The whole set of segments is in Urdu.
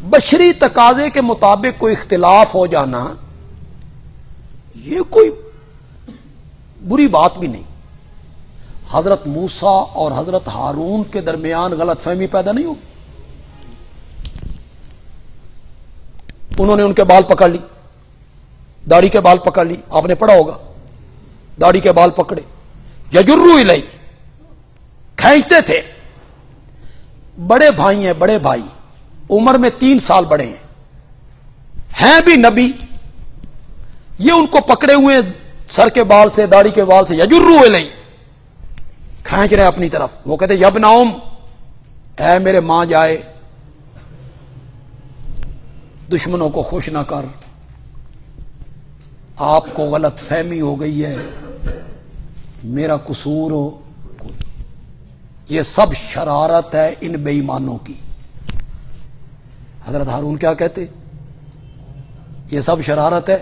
بشری تقاضے کے مطابق کوئی اختلاف ہو جانا یہ کوئی بری بات بھی نہیں. حضرت موسیٰ اور حضرت ہارون کے درمیان غلط فہمی پیدا نہیں ہوگی. انہوں نے ان کے بال پکڑ لی, داڑھی کے بال پکڑ لی, آپ نے پڑھا ہوگا, داڑھی کے بال پکڑے, یجرو الیہ, کھینچتے تھے. بڑے بھائی ہیں, بڑے بھائی, عمر میں 3 سال بڑے ہیں بھی نبی, یہ ان کو پکڑے ہوئے سر کے بال سے, داڑھی کے بال سے, یجرو الیہ, کھینچ رہے اپنی طرف. وہ کہتے یبن ام, اے میرے ماں جائے, دشمنوں کو خوش نہ کر, آپ کو غلط فہمی ہو گئی ہے, میرا قصور ہو کوئی. یہ سب شرارت ہے ان بے ایمانوں کی. حضرت ہارون کیا کہتے, یہ سب شرارت ہے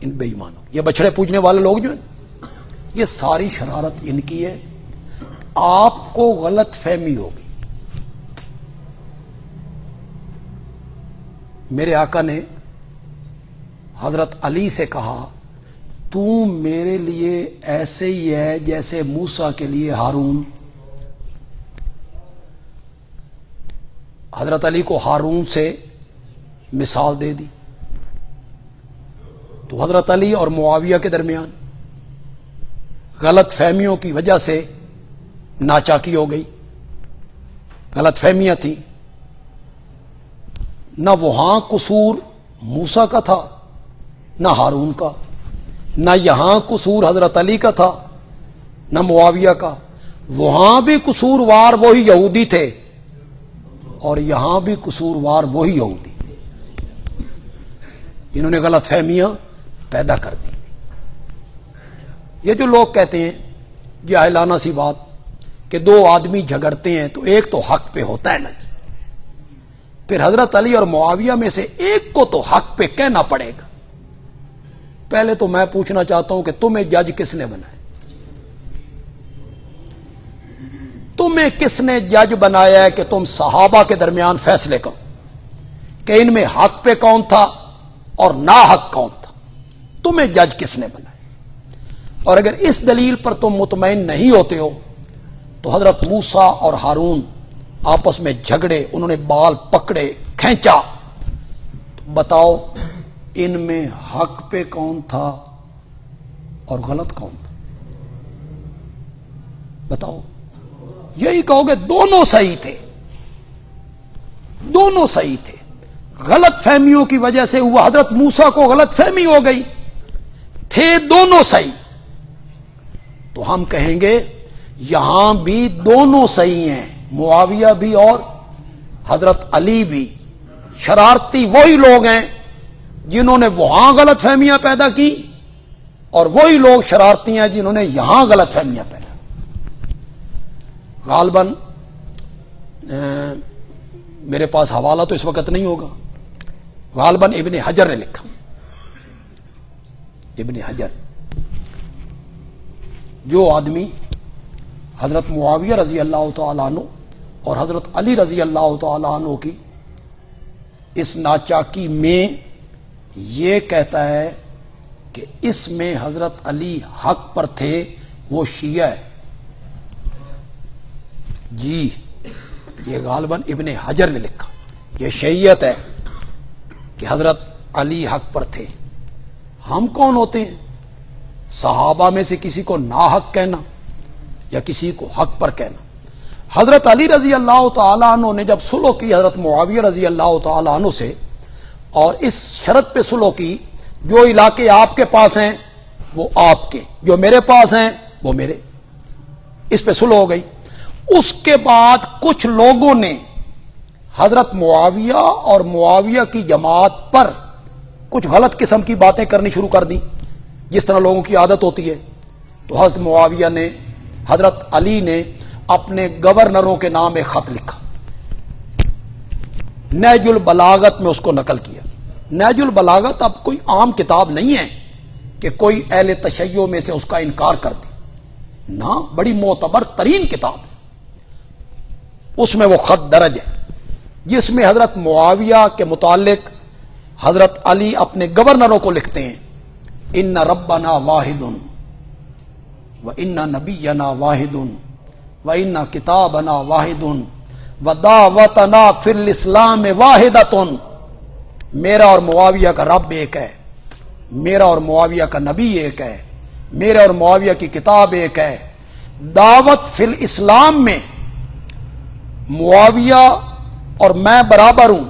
ان بے ایمانوں کی. یہ بچڑے پوجنے والے لوگ جو ہیں, یہ ساری شرارت ان کی ہے. آپ کو غلط فہمی ہوگی. میرے آقا نے حضرت علی سے کہا, تو میرے لیے ایسے ہی ہے جیسے موسیٰ کے لیے ہارون. حضرت علی کو ہارون سے مثال دے دی. تو حضرت علی اور معاویہ کے درمیان غلط فہمیوں کی وجہ سے ناچاکی ہو گئی. غلط فہمیاں تھیں. نہ وہاں قصور موسیٰ کا تھا نہ ہارون کا, نہ یہاں قصور حضرت علی کا تھا نہ معاویہ کا. وہاں بھی قصوروار وہی یہودی تھے اور یہاں بھی قصوروار وہی یہودی تھے. انہوں نے غلط فہمیاں پیدا کر دی. یہ جو لوگ کہتے ہیں جاہلانہ سی بات کہ 2 آدمی جھگڑتے ہیں تو ایک تو حق پہ ہوتا ہے نا جی, پھر حضرت علی اور معاویہ میں سے ایک کو تو حق پہ کہنا پڑے گا. پہلے تو میں پوچھنا چاہتا ہوں کہ تمہیں جج کس نے بنایا؟ تمہیں کس نے جج بنایا ہے کہ تم صحابہ کے درمیان فیصلے کرو کہ ان میں حق پہ کون تھا اور ناحق کون تھا؟ تمہیں جج کس نے بنایا؟ اور اگر اس دلیل پر تم مطمئن نہیں ہوتے ہو تو حضرت موسیٰ اور ہارون آپس میں جھگڑے, انہوں نے بال پکڑے, کھینچا, تو بتاؤ ان میں حق پہ کون تھا اور غلط کون تھا؟ بتاؤ. یہی کہو گے دونوں صحیح تھے, دونوں صحیح تھے. غلط فہمیوں کی وجہ سے ہوا, حضرت موسیٰ کو غلط فہمی ہو گئی, تھے دونوں صحیح. تو ہم کہیں گے یہاں بھی دونوں صحیح ہیں, معاویہ بھی اور حضرت علی بھی. شرارتی وہی لوگ ہیں جنہوں نے وہاں غلط فہمیاں پیدا کی اور وہی لوگ شرارتی ہیں جنہوں نے یہاں غلط فہمیاں پیدا. غالباً میرے پاس حوالہ تو اس وقت نہیں ہوگا, غالباً ابن حجر نے لکھا. ابن حجر, جو آدمی حضرت معاویہ رضی اللہ تعالیٰ عنہ اور حضرت علی رضی اللہ تعالیٰ عنہ کی اس ناچاکی میں یہ کہتا ہے کہ اس میں حضرت علی حق پر تھے, وہ شیعہ ہے. جی, یہ غالباً ابن حجر نے لکھا. یہ شیعیت ہے کہ حضرت علی حق پر تھے. ہم کون ہوتے ہیں صحابہ میں سے کسی کو ناحق کہنا یا کسی کو حق پر کہنا؟ حضرت علی رضی اللہ تعالیٰ عنہ نے جب صلح کی حضرت معاویہ رضی اللہ تعالیٰ عنہ سے, اور اس شرط پہ صلح کی جو علاقے آپ کے پاس ہیں وہ آپ کے, جو میرے پاس ہیں وہ میرے, اس پہ صلح ہو گئی. اس کے بعد کچھ لوگوں نے حضرت معاویہ اور معاویہ کی جماعت پر کچھ غلط قسم کی باتیں کرنی شروع کر دی, جس طرح لوگوں کی عادت ہوتی ہے. تو حضرت معاویہ نے, حضرت علی نے اپنے گورنروں کے نام ایک خط لکھا, نہج البلاغت میں اس کو نقل کیا. نہج البلاغت اب کوئی عام کتاب نہیں ہے کہ کوئی اہل تشیع میں سے اس کا انکار کر دے, نہ, بڑی معتبر ترین کتاب. اس میں وہ خط درج ہے. جس میں حضرت معاویہ کے متعلق حضرت علی اپنے گورنروں کو لکھتے ہیں ان ربنا واحد و ان نبینا واحد و ان کتابنا واحد و دعوتنا فی الاسلام واحدۃ. میرا اور معاویہ کا رب ایک ہے، میرا اور معاویہ کا نبی ایک ہے، میرے اور معاویہ کی کتاب ایک ہے. دعوت فی الاسلام میں معاویہ اور میں برابر ہوں،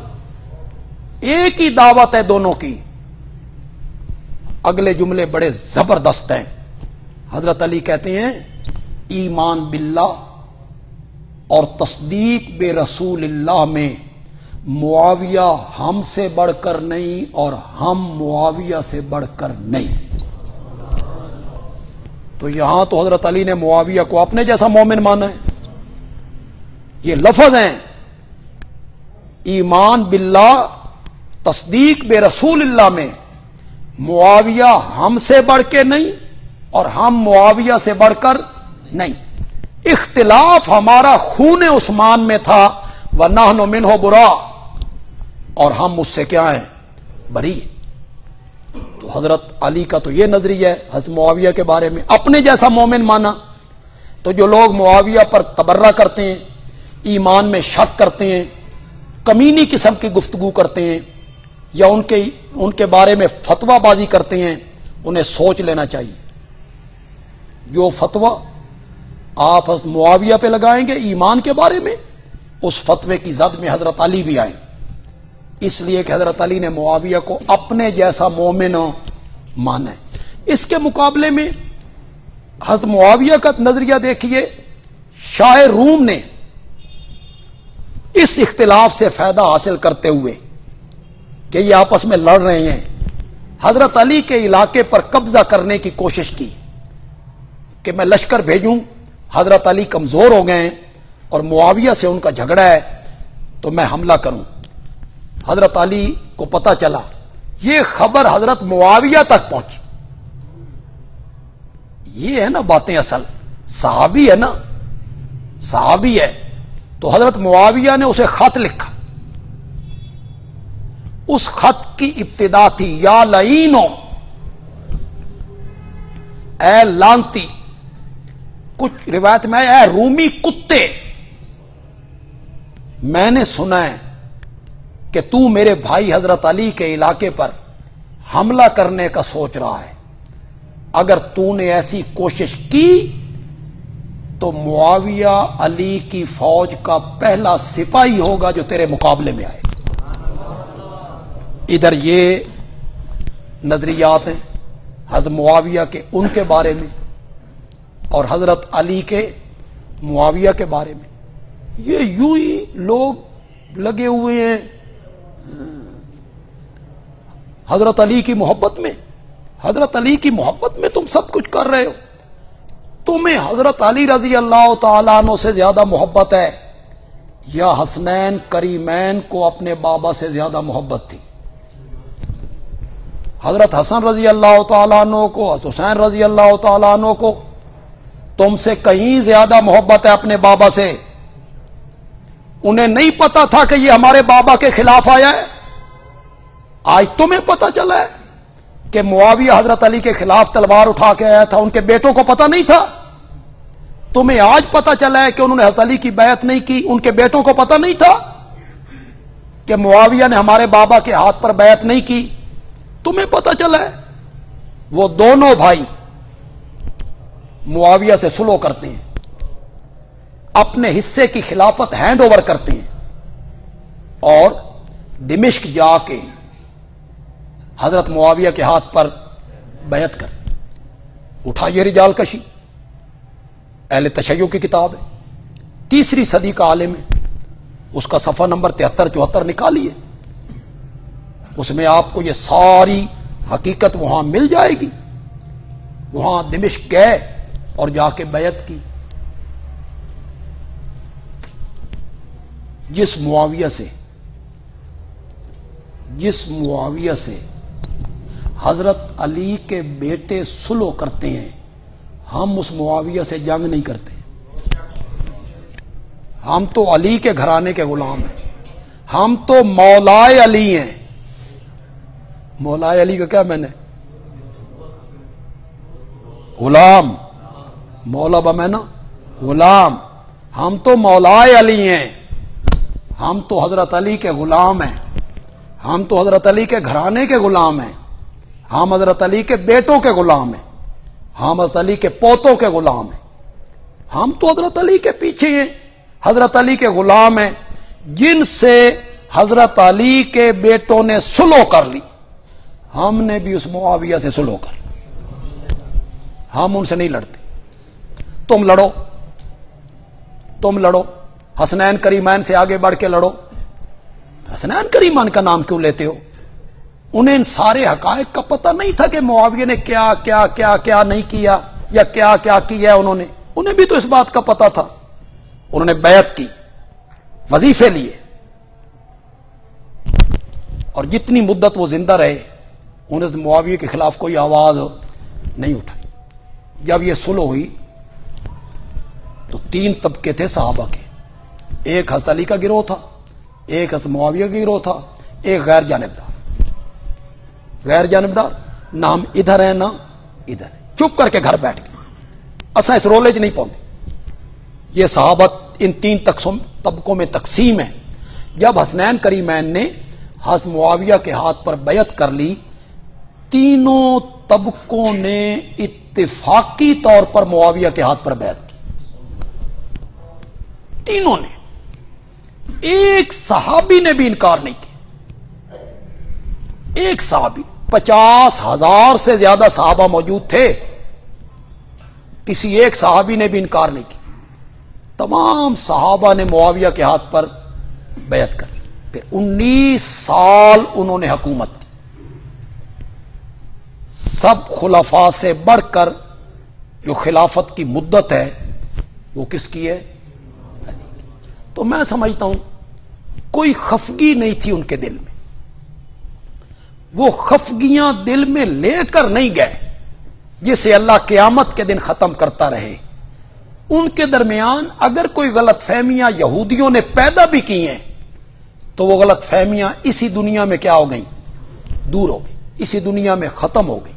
ایک ہی دعوت ہے دونوں کی. اگلے جملے بڑے زبردست ہیں. حضرت علی کہتے ہیں ایمان باللہ اور تصدیق بے رسول اللہ میں معاویہ ہم سے بڑھ کر نہیں اور ہم معاویہ سے بڑھ کر نہیں. تو یہاں تو حضرت علی نے معاویہ کو اپنے جیسا مومن مانا ہے. یہ لفظ ہیں ایمان باللہ تصدیق بے رسول اللہ میں معاویہ ہم سے بڑھ کے نہیں اور ہم معاویہ سے بڑھ کر نہیں. اختلاف ہمارا خون عثمان میں تھا وَنَحْنُ مِنْهُ بُرَاء، اور ہم اس سے کیا ہیں؟ بری. تو حضرت علی کا تو یہ نظریہ ہے حضرت معاویہ کے بارے میں، اپنے جیسا مومن مانا. تو جو لوگ معاویہ پر تبرہ کرتے ہیں، ایمان میں شک کرتے ہیں، کمینی قسم کی گفتگو کرتے ہیں یا ان کے بارے میں فتویٰ بازی کرتے ہیں، انہیں سوچ لینا چاہیے. جو فتویٰ آپ حضرت معاویہ پہ لگائیں گے ایمان کے بارے میں، اس فتوے کی زد میں حضرت علی بھی آئیں، اس لیے کہ حضرت علی نے معاویہ کو اپنے جیسا مومن مانا ہے. اس کے مقابلے میں حضرت معاویہ کا نظریہ دیکھیے. شاہ روم نے اس اختلاف سے فائدہ حاصل کرتے ہوئے کہ یہ آپس میں لڑ رہے ہیں، حضرت علی کے علاقے پر قبضہ کرنے کی کوشش کی کہ میں لشکر بھیجوں. حضرت علی کمزور ہو گئے ہیں اور معاویہ سے ان کا جھگڑا ہے تو میں حملہ کروں. حضرت علی کو پتہ چلا، یہ خبر حضرت معاویہ تک پہنچی. یہ ہے نا باتیں، اصل صحابی ہے نا، صحابی ہے. تو حضرت معاویہ نے اسے خط لکھا. اس خط کی ابتدا تھی یا لعینو، اے لانتی. کچھ روایت میں اے رومی کتے، میں نے سنا ہے کہ تو میرے بھائی حضرت علی کے علاقے پر حملہ کرنے کا سوچ رہا ہے. اگر تو نے ایسی کوشش کی تو معاویہ علی کی فوج کا پہلا سپاہی ہوگا جو تیرے مقابلے میں آئے. ادھر یہ نظریات ہیں حضرت معاویہ کے ان کے بارے میں اور حضرت علی کے معاویہ کے بارے میں. یہ یوں ہی لوگ لگے ہوئے ہیں حضرت علی کی محبت میں. حضرت علی کی محبت میں تم سب کچھ کر رہے ہو. تمہیں حضرت علی رضی اللہ تعالیٰ عنہ سے زیادہ محبت ہے یا حسنین کریمین کو اپنے بابا سے زیادہ محبت تھی؟ حضرت حسن رضی اللہ تعالیٰ عنہ کو، حضرت حسین رضی اللہ تعالیٰ عنہ کو تم سے کہیں زیادہ محبت ہے اپنے بابا سے. انہیں نہیں پتا تھا کہ یہ ہمارے بابا کے خلاف آیا ہے. آج تمہیں پتا چلا ہے کہ معاویہ حضرت علی کے خلاف تلوار اٹھا کے آیا تھا، ان کے بیٹوں کو پتا نہیں تھا. تمہیں آج پتا چلا ہے کہ انہوں نے حضرت علی کی بیعت نہیں کی، ان کے بیٹوں کو پتا نہیں تھا کہ معاویہ نے ہمارے بابا کے ہاتھ پر بیعت نہیں کی. تمہیں پتا چلا ہے. وہ دونوں بھائی معاویہ سے سلو کرتے ہیں، اپنے حصے کی خلافت ہینڈ اوور کرتے ہیں اور دمشق جا کے حضرت معاویہ کے ہاتھ پر بیعت کر. اٹھائیے رجال کشی، اہل تشیع کی کتاب ہے، 3 صدی کا عالم ہے. اس کا صفحہ نمبر 73-74 نکالیے. اس میں آپ کو یہ ساری حقیقت وہاں مل جائے گی. وہاں دمشق گئے اور جا کے بیعت کی. جس معاویہ سے حضرت علی کے بیٹے سلو کرتے ہیں، ہم اس معاویہ سے جنگ نہیں کرتے. ہم تو علی کے گھرانے کے غلام ہیں. ہم تو مولائے علی ہیں. مولائے علی کا کیا میں نے غلام، مولا بمینا غلام. ہم تو مولائے علی ہیں، ہم تو حضرت علی کے غلام ہیں، ہم تو حضرت علی کے گھرانے کے غلام ہیں، ہم حضرت علی کے بیٹوں کے غلام ہیں، ہم حضرت علی کے پوتوں کے غلام ہیں. ہم تو حضرت علی کے پیچھے ہیں، حضرت علی کے غلام ہیں جن سے حضرت علی کے بیٹوں نے صلح کر لی. ہم نے بھی اس معاویہ سے صلح کر لی، ہم ان سے نہیں لڑتے. تم لڑو، تم لڑو، حسنین کریمین سے آگے بڑھ کے لڑو. حسنین کریمان کا نام کیوں لیتے ہو؟ انہیں ان سارے حقائق کا پتہ نہیں تھا کہ معاویہ نے کیا کیا کیا کیا نہیں کیا یا کیا کیا کیا ہے. انہیں بھی تو اس بات کا پتہ تھا. انہوں نے بیعت کی، وظیفے لیے، اور جتنی مدت وہ زندہ رہے انہوں نے معاویہ کے خلاف کوئی آواز نہیں اٹھائی. جب یہ صلح ہوئی تو 3 طبقے تھے صحابہ کے. ایک حضرت علی کا گروہ تھا، ایک حضرت معاویہ کا گروہ تھا، ایک غیر جانبدار. غیر جانبدار نہ ہم ادھر ہیں نہ ادھر ہیں، چپ کر کے گھر بیٹھ گئے، اسا اس رولے چ نہیں پہنچے. یہ صحابت ان 3 طبقوں میں تقسیم ہے. جب حسنین کریمین نے حضرت معاویہ کے ہاتھ پر بیعت کر لی، تینوں طبقوں نے اتفاقی طور پر معاویہ کے ہاتھ پر بیعت کی. تینوں نے، ایک صحابی نے بھی انکار نہیں کیا. ایک صحابی، 50,000 سے زیادہ صحابہ موجود تھے، کسی ایک صحابی نے بھی انکار نہیں کیا. تمام صحابہ نے معاویہ کے ہاتھ پر بیعت کر. پھر 19 سال انہوں نے حکومت کی. سب خلفاء سے بڑھ کر جو خلافت کی مدت ہے وہ کس کی ہے؟ تو میں سمجھتا ہوں کوئی خفگی نہیں تھی ان کے دل میں. وہ خفگیاں دل میں لے کر نہیں گئے جسے اللہ قیامت کے دن ختم کرتا رہے. ان کے درمیان اگر کوئی غلط فہمیاں یہودیوں نے پیدا بھی کی ہیں تو وہ غلط فہمیاں اسی دنیا میں کیا ہو گئیں؟ دور ہو گئی، اسی دنیا میں ختم ہو گئی.